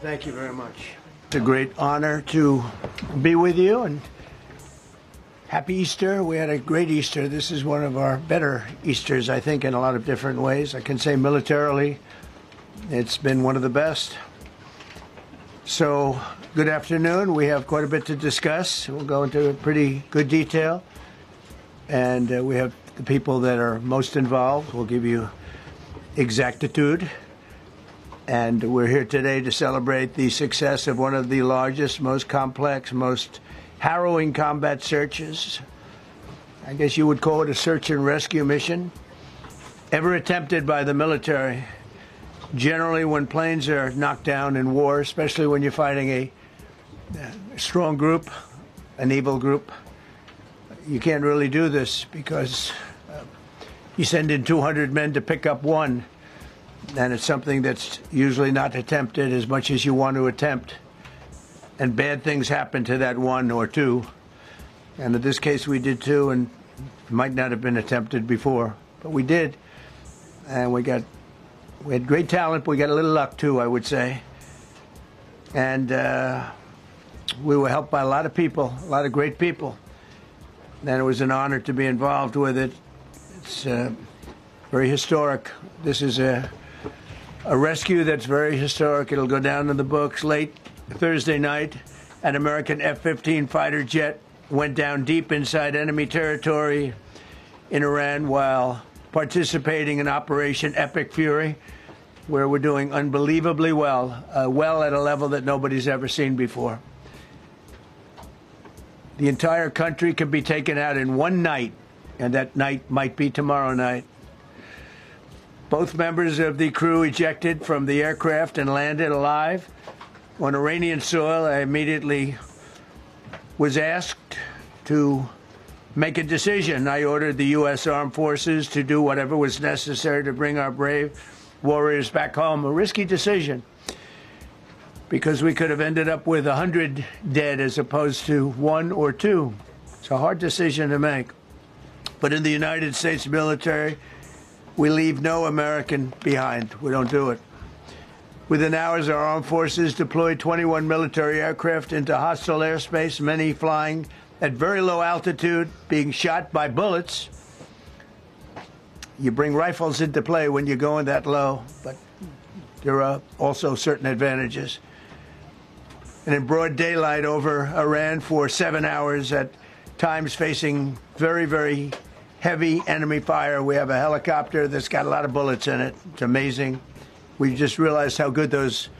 Thank you very much. It's a great honor to be with you, and happy Easter. We had a great Easter. This is one of our better Easters, I think, in a lot of different ways. I can say militarily, it's been one of the best. So, good afternoon. We have quite a bit to discuss. We'll go into pretty good detail. And we have the people that are most involved. We'll give you exactitude. And we're here today to celebrate the success of one of the largest, most complex, most harrowing combat searches. I guess you would call it a search and rescue mission ever attempted by the military. Generally, when planes are knocked down in war, especially when you're fighting a strong group, an evil group, you can't really do this because you send in 200 men to pick up one. And it's something that's usually not attempted as much as you want to attempt. And bad things happen to that one or two. And in this case, we did two, and it might not have been attempted before. But we did. And we had great talent. We got a little luck, too, I would say. And we were helped by a lot of people, a lot of great people. And it was an honor to be involved with it. It's very historic. This is a rescue that's very historic. It'll go down in the books. Late Thursday night, an American F-15 fighter jet went down deep inside enemy territory in Iran while participating in Operation Epic Fury, where we're doing unbelievably well, well at a level that nobody's ever seen before. The entire country could be taken out in one night, and that night might be tomorrow night. Both members of the crew ejected from the aircraft and landed alive on Iranian soil. I immediately was asked to make a decision. I ordered the U.S. Armed Forces to do whatever was necessary to bring our brave warriors back home. A risky decision, because we could have ended up with 100 dead as opposed to one or two. It's a hard decision to make. But in the United States military, we leave no American behind. We don't do it. Within hours, our armed forces deployed 21 military aircraft into hostile airspace, many flying at very low altitude, being shot by bullets. You bring rifles into play when you're going that low, but there are also certain advantages. And in broad daylight over Iran for 7 hours, at times facing very, very heavy enemy fire. We have a helicopter that's got a lot of bullets in it. It's amazing. We just realized how good those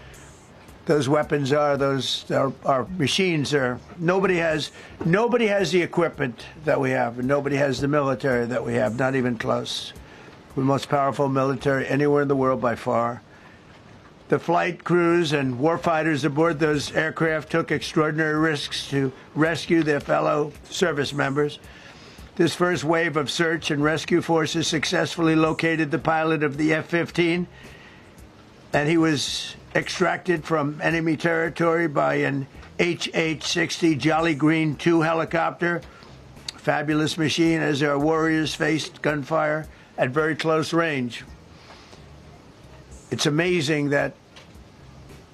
weapons are. Our machines are. Nobody has the equipment that we have, and nobody has the military that we have. Not even close. We're the most powerful military anywhere in the world by far. The flight crews and warfighters aboard those aircraft took extraordinary risks to rescue their fellow service members. This first wave of search and rescue forces successfully located the pilot of the F-15, and he was extracted from enemy territory by an HH-60 Jolly Green II helicopter. Fabulous machine as our warriors faced gunfire at very close range. It's amazing that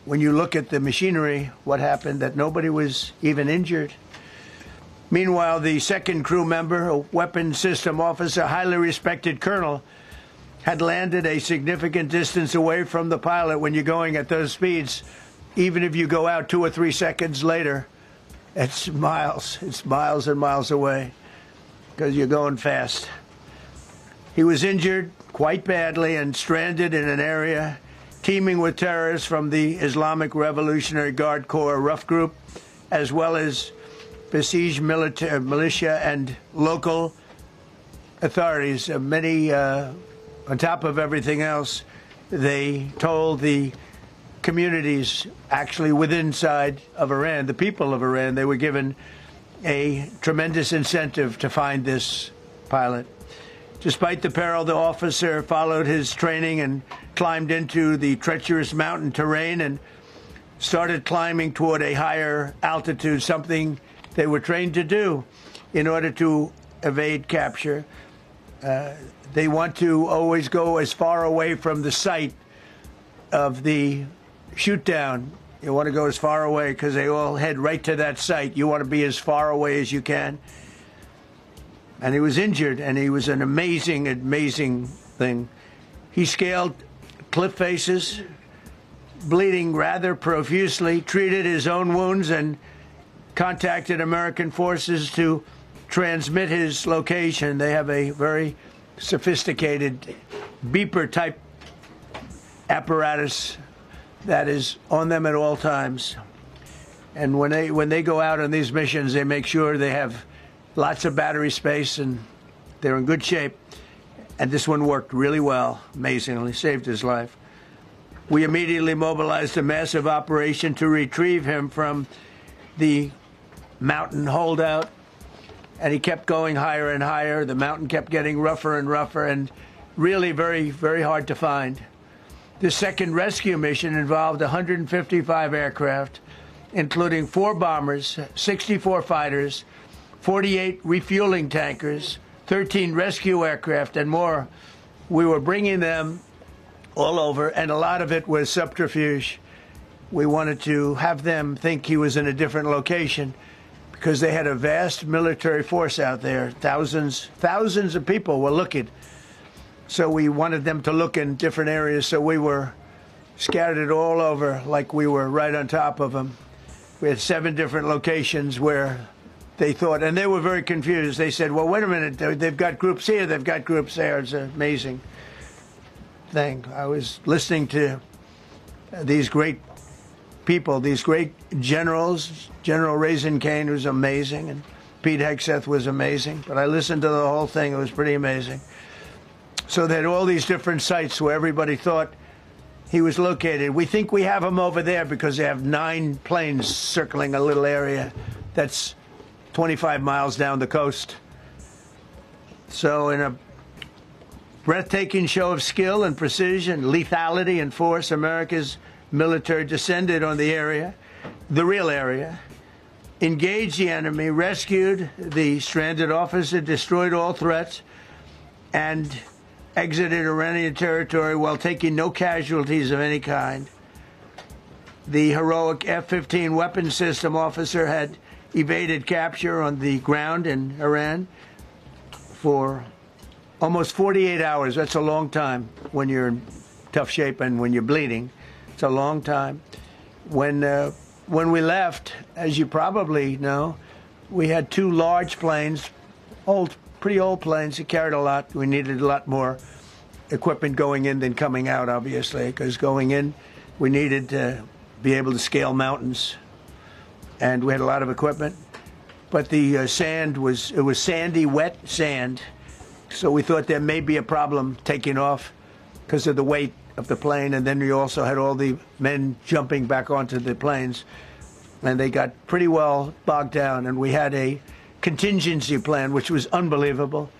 when you look at the machinery, what happened, that nobody was even injured. Meanwhile, the second crew member, a weapons system officer, highly respected colonel, had landed a significant distance away from the pilot. When you're going at those speeds, even if you go out 2 or 3 seconds later, it's miles and miles away because you're going fast. He was injured quite badly and stranded in an area teeming with terrorists from the Islamic Revolutionary Guard Corps rough group, as well as besieged militia and local authorities. Many, on top of everything else, they told the communities actually within inside of Iran, the people of Iran, they were given a tremendous incentive to find this pilot. Despite the peril, the officer followed his training and climbed into the treacherous mountain terrain and started climbing toward a higher altitude, something they were trained to do in order to evade capture. They want to always go as far away from the site of the shoot down You want to go as far away because they all head right to that site. You want to be as far away as you can. And he was injured, and he was an amazing, amazing thing. He scaled cliff faces, bleeding rather profusely, treated his own wounds, and contacted American forces to transmit his location. They have a very sophisticated beeper-type apparatus that is on them at all times. And when they go out on these missions, they make sure they have lots of battery space and they're in good shape. And this one worked really well, amazingly, saved his life. We immediately mobilized a massive operation to retrieve him from the mountain holdout. And he kept going higher and higher. The mountain kept getting rougher and rougher and really very, very hard to find. The second rescue mission involved 155 aircraft, including 4 bombers, 64 fighters, 48 refueling tankers, 13 rescue aircraft, and more. We were bringing them all over, and a lot of it was subterfuge. We wanted to have them think he was in a different location because they had a vast military force out there. Thousands of people were looking. So we wanted them to look in different areas, so we were scattered all over like we were right on top of them. We had 7 different locations where they thought, and they were very confused. They said, well, wait a minute, they've got groups here, they've got groups there. It's an amazing thing. I was listening to these great people, these great generals. General Raisin Kane was amazing, and Pete Hegseth was amazing. But I listened to the whole thing. It was pretty amazing. So they had all these different sites where everybody thought he was located. We think we have him over there because they have 9 planes circling a little area that's 25 miles down the coast. So in a breathtaking show of skill and precision, lethality and force, America's military descended on the area, the real area, engaged the enemy, rescued the stranded officer, destroyed all threats, and exited Iranian territory while taking no casualties of any kind. The heroic F-15 weapon system officer had evaded capture on the ground in Iran for almost 48 hours. That's a long time when you're in tough shape and when you're bleeding. It's a long time. When we left, as you probably know, we had 2 large planes, pretty old planes that carried a lot. We needed a lot more equipment going in than coming out, obviously, because going in, we needed to be able to scale mountains, and we had a lot of equipment. But the sand was sandy, wet sand, so we thought there may be a problem taking off because of the weight of the plane, and then we also had all the men jumping back onto the planes, and they got pretty well bogged down, and we had a contingency plan, which was unbelievable,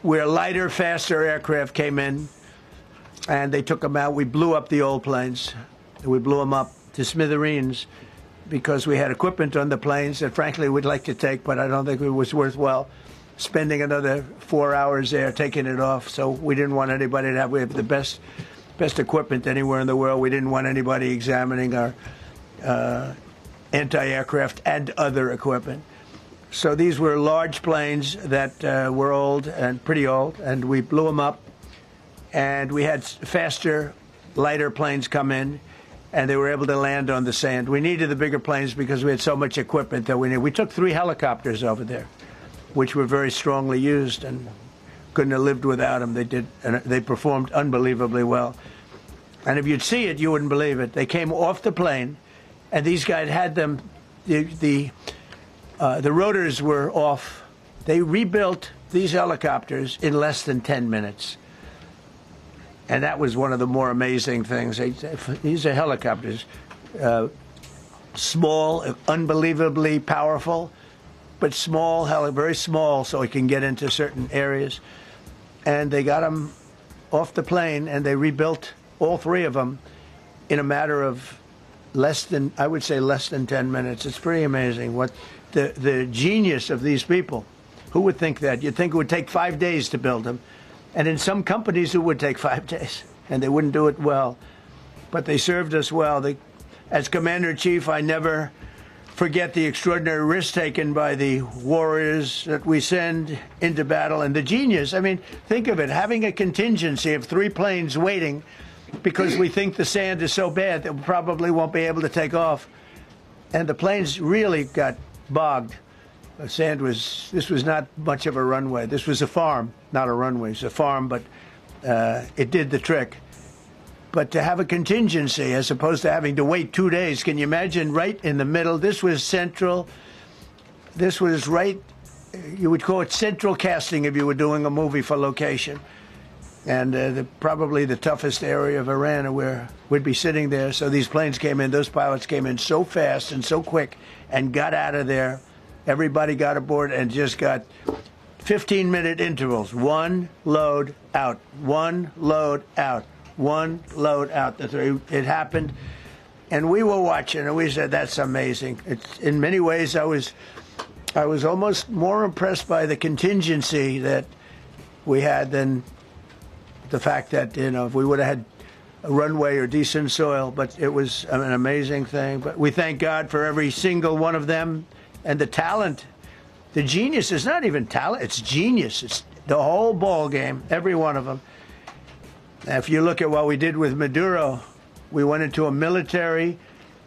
where lighter, faster aircraft came in, and they took them out. We blew up the old planes. We blew them up to smithereens because we had equipment on the planes that, frankly, we'd like to take, but I don't think it was worthwhile spending another 4 hours there taking it off. So we didn't want anybody to have, we have the best equipment anywhere in the world. We didn't want anybody examining our anti-aircraft and other equipment. So these were large planes that were old and pretty old, and we blew them up. And we had faster, lighter planes come in, and they were able to land on the sand. We needed the bigger planes because we had so much equipment that we needed. We took 3 helicopters over there, which were very strongly used and couldn't have lived without them. They did, and they performed unbelievably well. And if you'd see it, you wouldn't believe it. They came off the plane, and these guys had them. The rotors were off. They rebuilt these helicopters in less than 10 minutes. And that was one of the more amazing things. These are helicopters, small, unbelievably powerful, but small, very small, so it can get into certain areas. And they got them off the plane, and they rebuilt all 3 of them in a matter of I would say less than 10 minutes. It's pretty amazing what the genius of these people. Who would think that? You'd think it would take 5 days to build them. And in some companies, it would take 5 days, and they wouldn't do it well. But they served us well. As Commander-in-Chief, I never forget the extraordinary risk taken by the warriors that we send into battle and the genius. I mean, think of it, having a contingency of 3 planes waiting because we think the sand is so bad that we probably won't be able to take off. And the planes really got bogged. The sand was, this was not much of a runway. This was a farm, not a runway. It's a farm, but it did the trick. But to have a contingency as opposed to having to wait 2 days, can you imagine, right in the middle? This was central. This was right, you would call it central casting if you were doing a movie for location. And probably the toughest area of Iran where we'd be sitting there. So these planes came in, those pilots came in so fast and so quick and got out of there. Everybody got aboard and just got 15-minute intervals. 1 load out, 1 load out. 1 load out. It happened, and we were watching, and we said, "That's amazing." In many ways, I was almost more impressed by the contingency that we had than the fact that, you know, if we would have had a runway or decent soil. But it was an amazing thing. But we thank God for every single one of them and the talent, the genius. It's not even talent; it's genius. It's the whole ball game. Every one of them. If you look at what we did with Maduro, we went into a military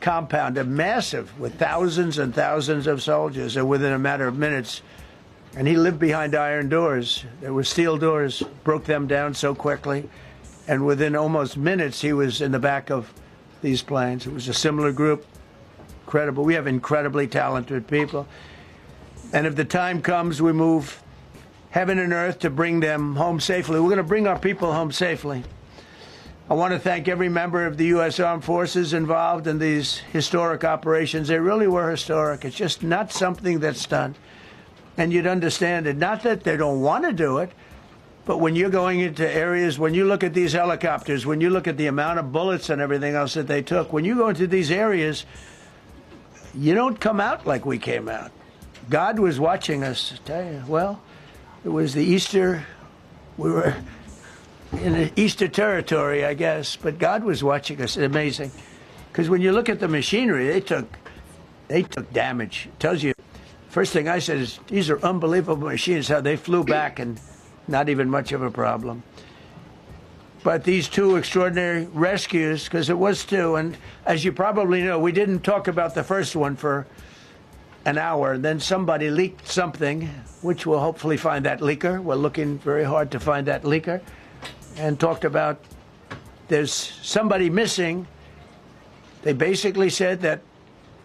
compound, a massive, with thousands and thousands of soldiers, and within a matter of minutes, and he lived behind iron doors. There were steel doors, broke them down so quickly, and within almost minutes, he was in the back of these planes. It was a similar group. Incredible. We have incredibly talented people. And if the time comes, we move heaven and earth to bring them home safely. We're going to bring our people home safely. I want to thank every member of the U.S. Armed Forces involved in these historic operations. They really were historic. It's just not something that's done. And you'd understand it. Not that they don't want to do it, but when you're going into areas, when you look at these helicopters, when you look at the amount of bullets and everything else that they took, when you go into these areas, you don't come out like we came out. God was watching us, I tell you. Well, it was the Easter, we were in the Easter territory, I guess, but God was watching us. It's amazing. Because when you look at the machinery, they took damage. It tells you, first thing I said is, these are unbelievable machines, how they flew back and not even much of a problem. But these 2 extraordinary rescues, because it was 2, and as you probably know, we didn't talk about the first one for an hour, and then somebody leaked something, which we'll hopefully find that leaker. We're looking very hard to find that leaker, and talked about there's somebody missing. They basically said that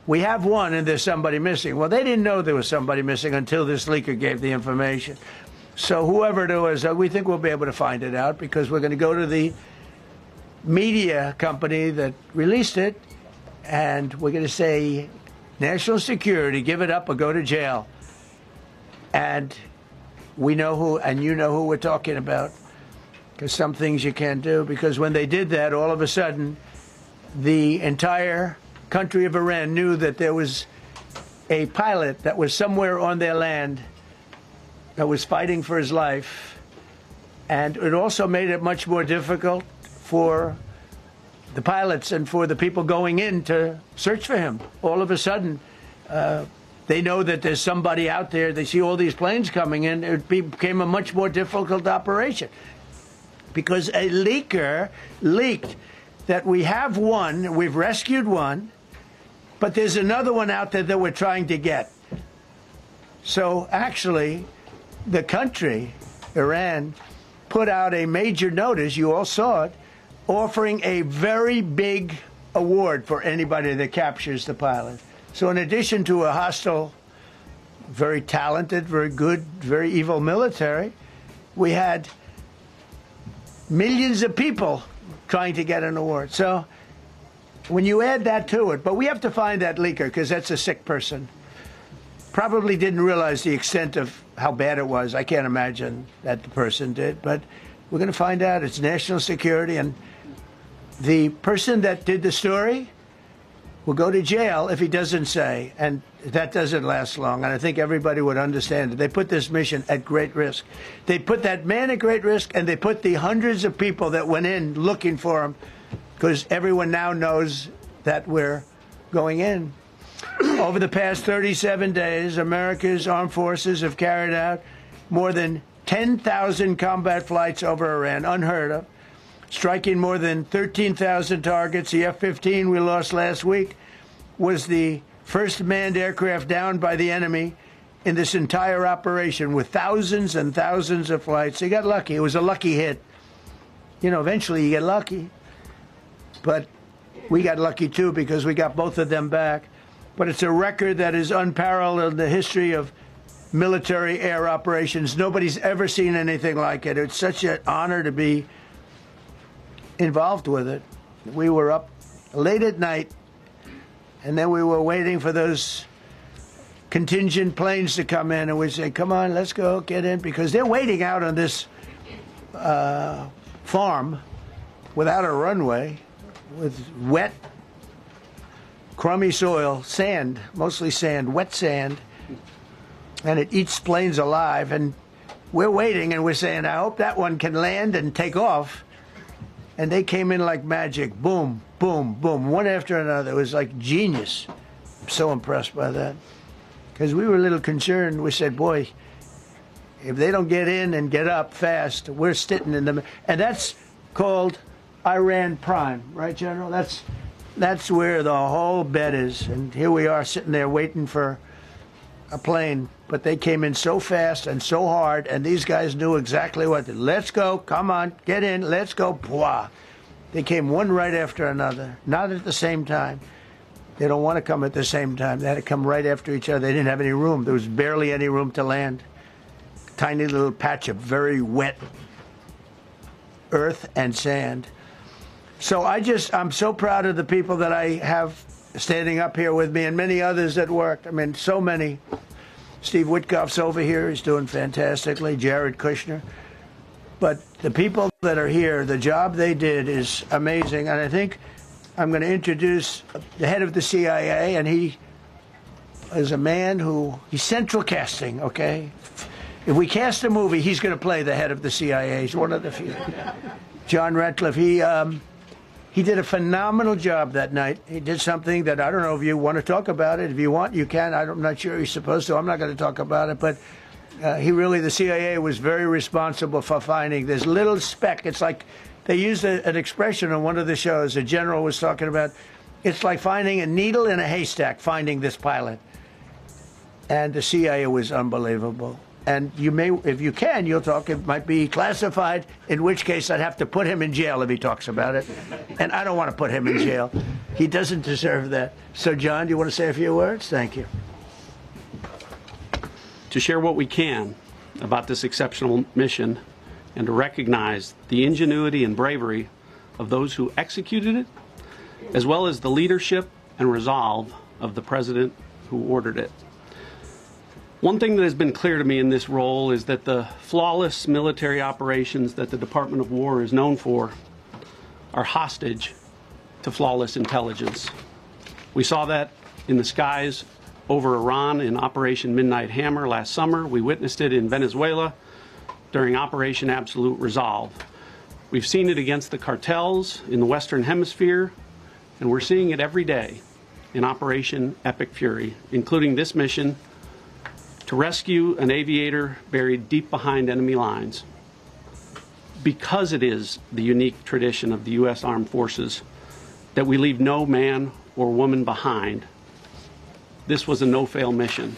we have one and there's somebody missing. Well, they didn't know there was somebody missing until this leaker gave the information. So whoever it was, we think we'll be able to find it out because we're going to go to the media company that released it, and we're going to say, national security, give it up or go to jail. And we know who, and you know who we're talking about, because some things you can't do. Because when they did that, all of a sudden, the entire country of Iran knew that there was a pilot that was somewhere on their land that was fighting for his life. And it also made it much more difficult for the pilots and for the people going in to search for him. All of a sudden, they know that there's somebody out there. They see all these planes coming in. It became a much more difficult operation because a leaker leaked that we have one, we've rescued one, but there's another one out there that we're trying to get. So actually, the country, Iran, put out a major notice, you all saw it, offering a very big award for anybody that captures the pilot. So in addition to a hostile, very talented, very good, very evil military, we had millions of people trying to get an award. So when you add that to it, but we have to find that leaker because that's a sick person. Probably didn't realize the extent of how bad it was. I can't imagine that the person did, but we're going to find out. It's national security, and the person that did the story will go to jail if he doesn't say, and that doesn't last long, and I think everybody would understand it. They put this mission at great risk. They put that man at great risk, and they put the hundreds of people that went in looking for him, because everyone now knows that we're going in. Over the past 37 days, America's armed forces have carried out more than 10,000 combat flights over Iran, unheard of, striking more than 13,000 targets. The F-15 we lost last week was the first manned aircraft downed by the enemy in this entire operation, with thousands and thousands of flights. They got lucky. It was a lucky hit. You know, eventually you get lucky. But we got lucky, too, because we got both of them back. But it's a record that is unparalleled in the history of military air operations. Nobody's ever seen anything like it. It's such an honor to be involved with it. We were up late at night, and then we were waiting for those contingent planes to come in, and we say, come on, let's go, get in, because they're waiting out on this farm without a runway, with wet, crummy soil, sand, mostly sand, wet sand, and it eats planes alive. And we're waiting, and we're saying, I hope that one can land and take off. And they came in like magic. Boom, boom, boom, one after another. It was like genius. I'm so impressed by that. Because we were a little concerned. We said, boy, if they don't get in and get up fast, we're sitting in them. And that's called Iran Prime, right, General? That's where the whole bet is. And here we are sitting there waiting for a plane. But they came in so fast and so hard, and these guys knew exactly what to do. Let's go, come on, get in, let's go. Pwah. They came one right after another, not at the same time. They don't want to come at the same time. They had to come right after each other. They didn't have any room. There was barely any room to land. Tiny little patch of very wet earth and sand. So I'm so proud of the people that I have standing up here with me, and many others that worked. I mean, so many. Steve Witkoff's over here. He's doing fantastically. Jared Kushner. But the people that are here, the job they did is amazing. And I think I'm going to introduce the head of the CIA, and he is a man he's central casting, okay? If we cast a movie, he's going to play the head of the CIA. He's one of the few. John Ratcliffe, he did a phenomenal job that night. He did something that I don't know if you want to talk about it. If you want, you can. I'm not sure you're supposed to. I'm not going to talk about it. But the CIA was very responsible for finding this little speck. It's like they used an expression on one of the shows. A general was talking about, it's like finding a needle in a haystack, finding this pilot. And the CIA was unbelievable. And you may, if you can, you'll talk. It might be classified, in which case I'd have to put him in jail if he talks about it. And I don't want to put him in jail. He doesn't deserve that. So, John, do you want to say a few words? Thank you. To share what we can about this exceptional mission and to recognize the ingenuity and bravery of those who executed it, as well as the leadership and resolve of the president who ordered it. One thing that has been clear to me in this role is that the flawless military operations that the Department of War is known for are hostage to flawless intelligence. We saw that in the skies over Iran in Operation Midnight Hammer last summer. We witnessed it in Venezuela during Operation Absolute Resolve. We've seen it against the cartels in the Western Hemisphere, and we're seeing it every day in Operation Epic Fury, including this mission to rescue an aviator buried deep behind enemy lines. Because it is the unique tradition of the U.S. Armed Forces that we leave no man or woman behind, this was a no-fail mission.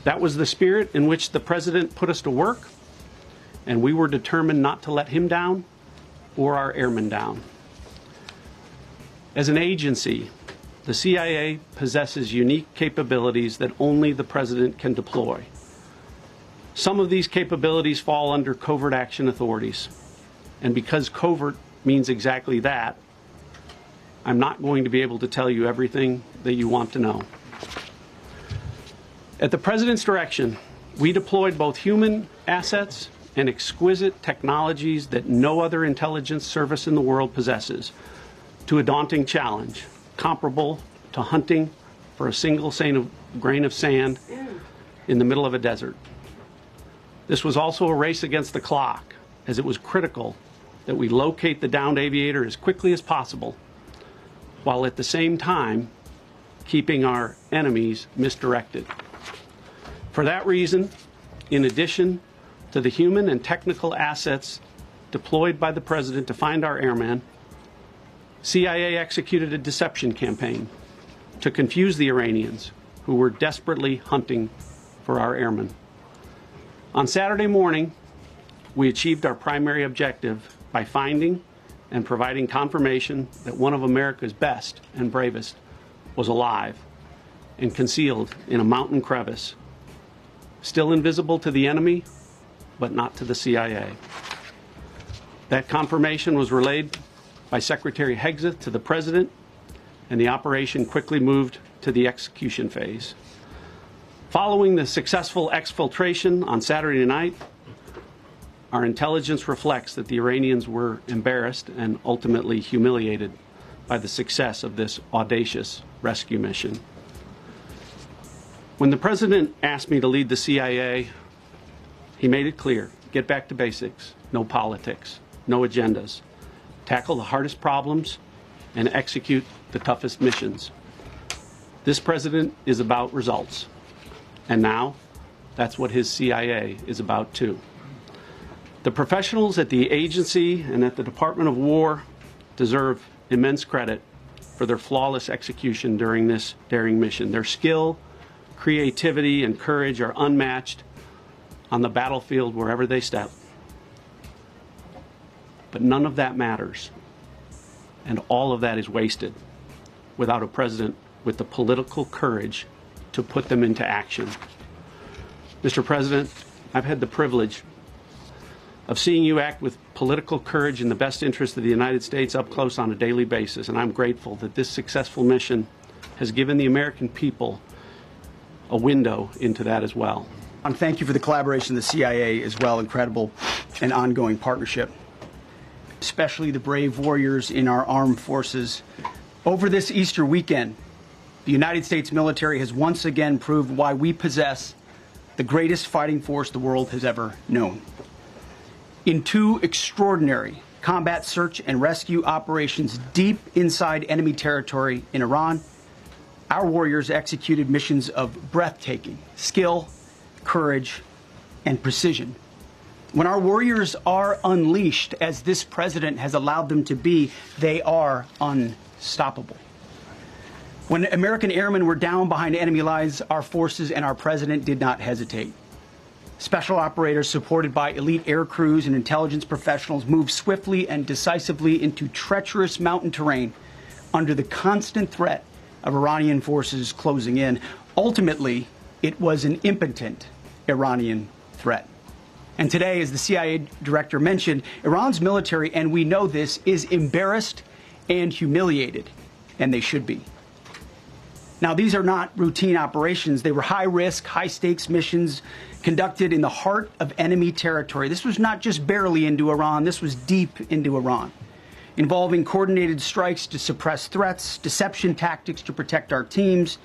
That was the spirit in which the President put us to work, and we were determined not to let him down or our airmen down. As an agency, the CIA possesses unique capabilities that only the President can deploy. Some of these capabilities fall under covert action authorities. And because covert means exactly that, I'm not going to be able to tell you everything that you want to know. At the President's direction, we deployed both human assets and exquisite technologies that no other intelligence service in the world possesses to a daunting challenge comparable to hunting for a single grain of sand in the middle of a desert. This was also a race against the clock, as it was critical that we locate the downed aviator as quickly as possible, while at the same time keeping our enemies misdirected. For that reason, in addition to the human and technical assets deployed by the President to find our airmen, CIA executed a deception campaign to confuse the Iranians who were desperately hunting for our airmen. On Saturday morning, we achieved our primary objective by finding and providing confirmation that one of America's best and bravest was alive and concealed in a mountain crevice, still invisible to the enemy, but not to the CIA. That confirmation was relayed by Secretary Hegseth to the President, and the operation quickly moved to the execution phase. Following the successful exfiltration on Saturday night, our intelligence reflects that the Iranians were embarrassed and ultimately humiliated by the success of this audacious rescue mission. When the President asked me to lead the CIA, he made it clear: get back to basics, no politics, no agendas, tackle the hardest problems, and execute the toughest missions. This President is about results, and now that's what his CIA is about too. The professionals at the agency and at the Department of War deserve immense credit for their flawless execution during this daring mission. Their skill, creativity, and courage are unmatched on the battlefield wherever they step. But none of that matters, and all of that is wasted without a president with the political courage to put them into action. Mr. President, I've had the privilege of seeing you act with political courage in the best interest of the United States up close on a daily basis, and I'm grateful that this successful mission has given the American people a window into that as well. And thank you for the collaboration of the CIA as well, incredible and ongoing partnership, especially the brave warriors in our armed forces. Over this Easter weekend, the United States military has once again proved why we possess the greatest fighting force the world has ever known. In two extraordinary combat search and rescue operations deep inside enemy territory in Iran, our warriors executed missions of breathtaking skill, courage, and precision. When our warriors are unleashed, as this president has allowed them to be, they are unstoppable. When American airmen were down behind enemy lines, our forces and our president did not hesitate. Special operators supported by elite air crews and intelligence professionals moved swiftly and decisively into treacherous mountain terrain under the constant threat of Iranian forces closing in. Ultimately, it was an impotent Iranian threat. And today, as the CIA director mentioned, Iran's military, and we know this, is embarrassed and humiliated, and they should be. Now, these are not routine operations. They were high-risk, high-stakes missions conducted in the heart of enemy territory. This was not just barely into Iran. This was deep into Iran, involving coordinated strikes to suppress threats, deception tactics to protect our teams,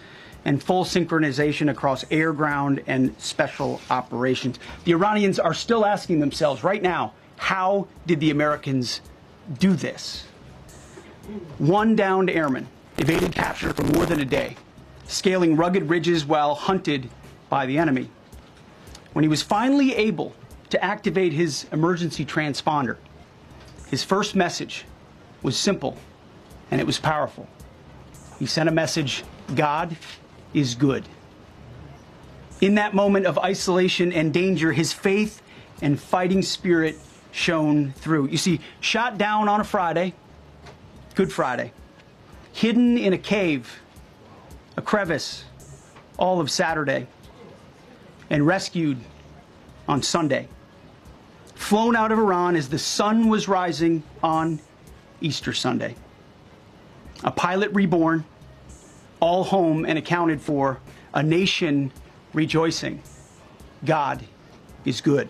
and full synchronization across air, ground, and special operations. The Iranians are still asking themselves right now, how did the Americans do this? One downed airman evaded capture for more than a day, scaling rugged ridges while hunted by the enemy. When he was finally able to activate his emergency transponder, his first message was simple, and it was powerful. He sent a message: God is good. In that moment of isolation and danger, his faith and fighting spirit shone through. You see, shot down on a Friday, Good Friday, hidden in a cave, a crevice, all of Saturday, and rescued on Sunday. Flown out of Iran as the sun was rising on Easter Sunday. A pilot reborn, all home and accounted for, a nation rejoicing. God is good.